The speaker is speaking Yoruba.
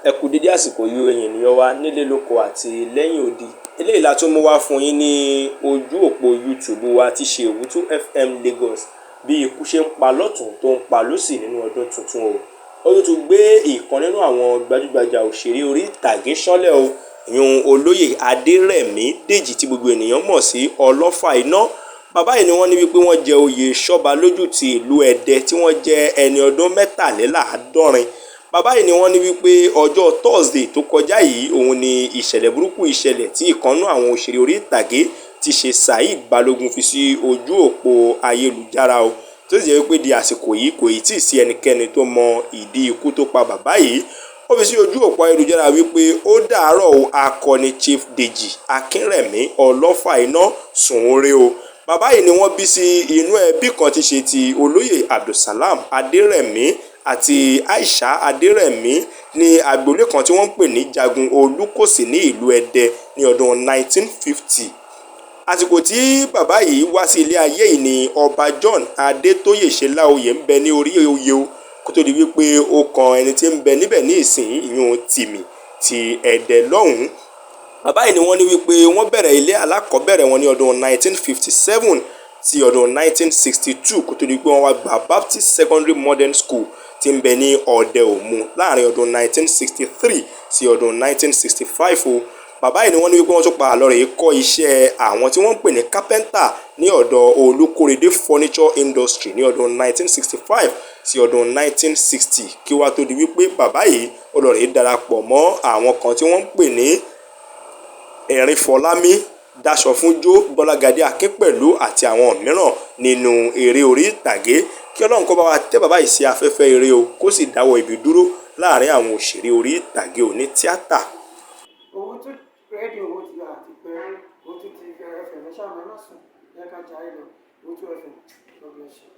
Ẹ kú dédé àsìkò yìí ẹ̀yin ènìyàn wa nílé lóko àti lẹ́yìn odi. Eléyìí la tún mú wá fún yín ní ojú òpó YouTube wa tí ṣe Owutu FM Lagos bí ikú ṣe ń pa lọ́tùn tó ń pa lósì nínú ọdún tuntun o. Ó tún gbé ìkan nínú àwọn gbajúgbajà òṣèré orí ìtàgé ṣánlẹ̀ o, ìyún olóyè Adérẹ̀mí Dèjì tí gbogbo ènìyàn mọ̀ sí Ọlọ́fà iná. Bàbá yìí ni wọ́n ní wípé wọ́n jẹ oyè ṣọ́ba lójú ti ìlú Ẹdẹ tí wọ́n jẹ ẹni ọdún mẹ́tàléláàádọ́rin. Bàbá yìí ni wọ́n ní wípé ọjọ́ Thursday tó kọjá yìí òun ni ìṣẹ̀lẹ̀ burúkú ìṣẹ̀lẹ̀ tí ìkànnú àwọn òṣèré orí ìtàgé ti ṣe Saheed Balogun fi sí ojú òpó ayélujára o, tó sì jẹ́ wípé di àsìkò yìí kò tí ì sí ẹnikẹ́ni tó mọ ìdí ikú tó pa bàbá yìí. Ó fi sí ojú òpó ayélujára wípé ó dàárọ̀ o akọni Chief Deji Aderemi Ọlọ́fà iná sùn re o. Bàbá yìí ni wọ́n bí sí inú ẹbí kan tí ṣe ti olóyè Abdulsalam Adérẹ̀mí àti Aisha Aderemi ní agboolé kan tí wọ́n ń pè ní Jagun Olúkòsì ní ìlú Ẹdẹ ní ọdún 1950. Àsìkò tí bàbá yìí wá sí ilé ayé yìí ni ọba John Adétóyè Ṣeláoyè ń bẹ ní orí oyè o, kó tó di wípé ó kan ẹni tí ń bẹ níbẹ̀ ní ìsìn ìyún Tìmì ti Ẹdẹ lọ́hùn-ún. Bàbá yìí ni wọ́n ní wípé wọ́n bẹ̀rẹ̀ ilé alákọ̀ọ́bẹ̀rẹ̀ wọn ní ọdún 1957 sí ọdún 1962 kó tó di pé wọ́n wá gba Baptist Secondary Modern School tí ń bẹ ní Ọdẹ Òmu láàrin ọdún 1963 sí ọdún 1965 o. Bàbá yìí ni wọ́n ní wípé wọ́n tún pa àlọ́ rẹ̀ kọ́ iṣẹ́ àwọn tí wọ́n ń pè ní carpenter ní ọ̀dọ̀ Olúkóredé Furniture Industry ní ọdún 1965 sí ọdún 1960 kí wá tó di wípé bàbá yìí ó lọ rẹ̀ darapọ̀ mọ́ àwọn kan tí wọ́n ń pè ní Ẹ̀rín Fọlámí, Dáṣọfúnjó, Gbọ́lágadé Akínpẹ̀lú àti àwọn mìíràn nínú eré orí ìtàgé. Kí Ọlọ́run kó bá wa tẹ́ bàbá yìí sí afẹ́fẹ́ ire o, kó sì dáwọ́ ibi dúró láàrin àwọn òṣèré orí ìtàgé òní tíátà. Owutu rédíò Owutu àti pé Owutu TV FM ṣáà máa ń sùn lẹ́ka jáde lọ Owutu FM. God bless you.